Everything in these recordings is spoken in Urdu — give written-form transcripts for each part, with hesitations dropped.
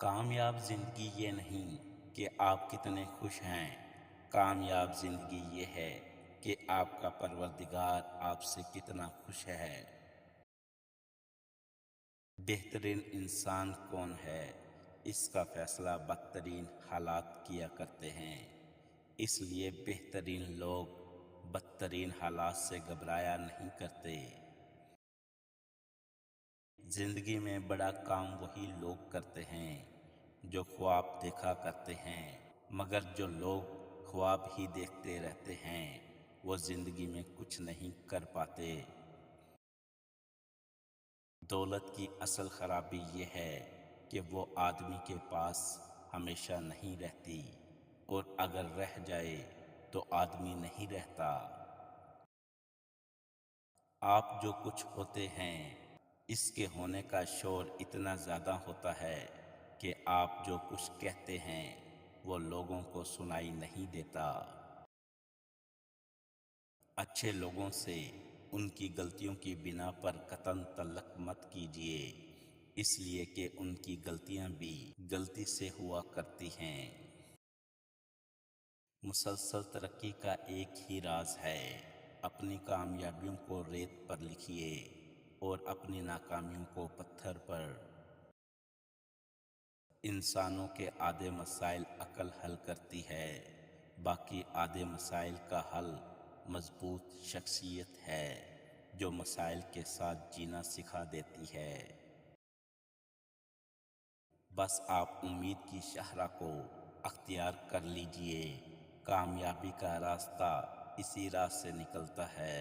کامیاب زندگی یہ نہیں کہ آپ کتنے خوش ہیں، کامیاب زندگی یہ ہے کہ آپ کا پروردگار آپ سے کتنا خوش ہے۔ بہترین انسان کون ہے، اس کا فیصلہ بدترین حالات کیا کرتے ہیں۔ اس لیے بہترین لوگ بدترین حالات سے گھبرایا نہیں کرتے۔ زندگی میں بڑا کام وہی لوگ کرتے ہیں جو خواب دیکھا کرتے ہیں، مگر جو لوگ خواب ہی دیکھتے رہتے ہیں وہ زندگی میں کچھ نہیں کر پاتے۔ دولت کی اصل خرابی یہ ہے کہ وہ آدمی کے پاس ہمیشہ نہیں رہتی، اور اگر رہ جائے تو آدمی نہیں رہتا۔ آپ جو کچھ ہوتے ہیں اس کے ہونے کا شور اتنا زیادہ ہوتا ہے کہ آپ جو کچھ کہتے ہیں وہ لوگوں کو سنائی نہیں دیتا۔ اچھے لوگوں سے ان کی غلطیوں کی بنا پر قطعاً تعلق مت کیجیے، اس لیے کہ ان کی غلطیاں بھی غلطی سے ہوا کرتی ہیں۔ مسلسل ترقی کا ایک ہی راز ہے، اپنی کامیابیوں کو ریت پر لکھیے اور اپنی ناکامیوں کو پتھر پر۔ انسانوں کے آدھے مسائل عقل حل کرتی ہے، باقی آدھے مسائل کا حل مضبوط شخصیت ہے جو مسائل کے ساتھ جینا سکھا دیتی ہے۔ بس آپ امید کی شاہراہ کو اختیار کر لیجئے، کامیابی کا راستہ اسی راہ سے نکلتا ہے۔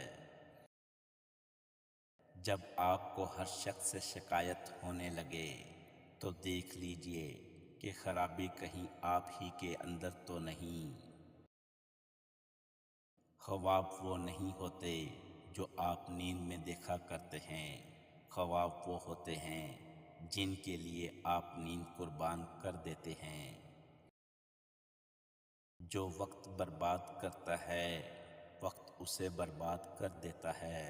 جب آپ کو ہر شخص سے شکایت ہونے لگے تو دیکھ لیجئے کہ خرابی کہیں آپ ہی کے اندر تو نہیں۔ خواب وہ نہیں ہوتے جو آپ نیند میں دیکھا کرتے ہیں، خواب وہ ہوتے ہیں جن کے لیے آپ نیند قربان کر دیتے ہیں۔ جو وقت برباد کرتا ہے وقت اسے برباد کر دیتا ہے۔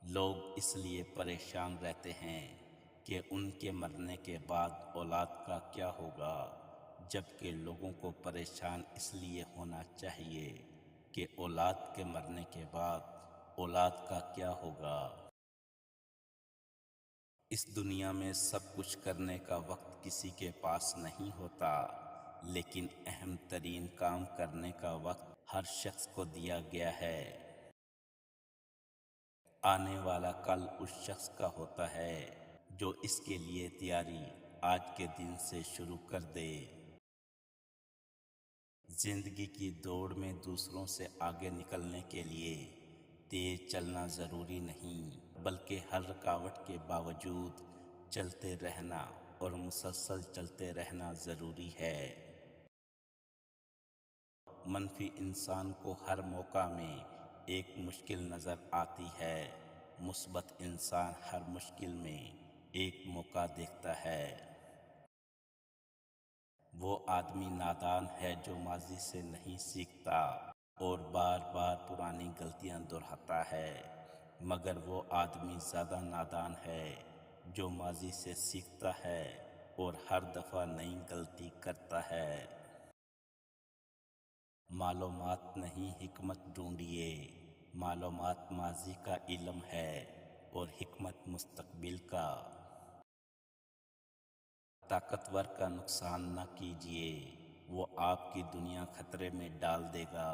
لوگ اس لیے پریشان رہتے ہیں کہ ان کے مرنے کے بعد اولاد کا کیا ہوگا، جبکہ لوگوں کو پریشان اس لیے ہونا چاہیے کہ اولاد کے مرنے کے بعد اولاد کا کیا ہوگا۔ اس دنیا میں سب کچھ کرنے کا وقت کسی کے پاس نہیں ہوتا، لیکن اہم ترین کام کرنے کا وقت ہر شخص کو دیا گیا ہے۔ آنے والا کل اس شخص کا ہوتا ہے جو اس کے لیے تیاری آج کے دن سے شروع کر دے۔ زندگی کی دوڑ میں دوسروں سے آگے نکلنے کے لیے تیز چلنا ضروری نہیں، بلکہ ہر رکاوٹ کے باوجود چلتے رہنا اور مسلسل چلتے رہنا ضروری ہے۔ منفی انسان کو ہر موقع میں ایک مشکل نظر آتی ہے، مثبت انسان ہر مشکل میں ایک موقع دیکھتا ہے۔ وہ آدمی نادان ہے جو ماضی سے نہیں سیکھتا اور بار بار پرانی غلطیاں دہراتا ہے، مگر وہ آدمی زیادہ نادان ہے جو ماضی سے سیکھتا ہے اور ہر دفعہ نئی غلطی کرتا ہے۔ معلومات نہیں حکمت ڈھونڈیے، معلومات ماضی کا علم ہے اور حکمت مستقبل کا۔ طاقتور کا نقصان نہ کیجیے، وہ آپ کی دنیا خطرے میں ڈال دے گا۔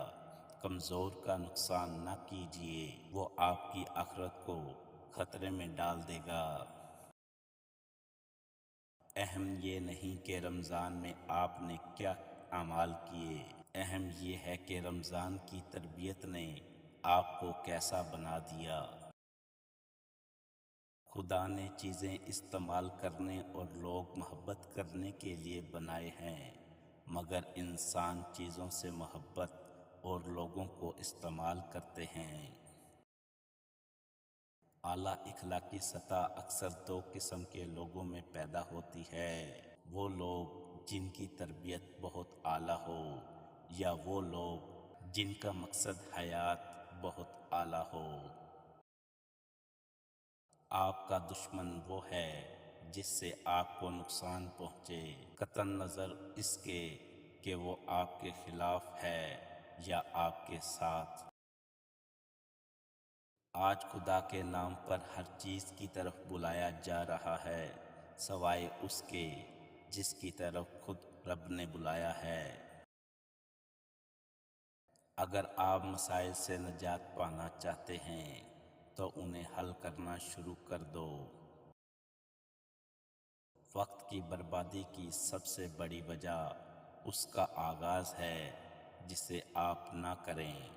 کمزور کا نقصان نہ کیجیے، وہ آپ کی آخرت کو خطرے میں ڈال دے گا۔ اہم یہ نہیں کہ رمضان میں آپ نے کیا اعمال کیے، اہم یہ ہے کہ رمضان کی تربیت نے آپ کو کیسا بنا دیا۔ خدا نے چیزیں استعمال کرنے اور لوگ محبت کرنے کے لیے بنائے ہیں، مگر انسان چیزوں سے محبت اور لوگوں کو استعمال کرتے ہیں۔ اعلیٰ اخلاقی سطح اکثر دو قسم کے لوگوں میں پیدا ہوتی ہے، وہ لوگ جن کی تربیت بہت اعلیٰ ہو، یا وہ لوگ جن کا مقصد حیات بہت اعلیٰ ہو۔ آپ کا دشمن وہ ہے جس سے آپ کو نقصان پہنچے، قطع نظر اس کے کہ وہ آپ کے خلاف ہے یا آپ کے ساتھ۔ آج خدا کے نام پر ہر چیز کی طرف بلایا جا رہا ہے سوائے اس کے جس کی طرف خود رب نے بلایا ہے۔ اگر آپ مسائل سے نجات پانا چاہتے ہیں تو انہیں حل کرنا شروع کر دو۔ وقت کی بربادی کی سب سے بڑی وجہ اس کا آغاز ہے جسے آپ نہ کریں۔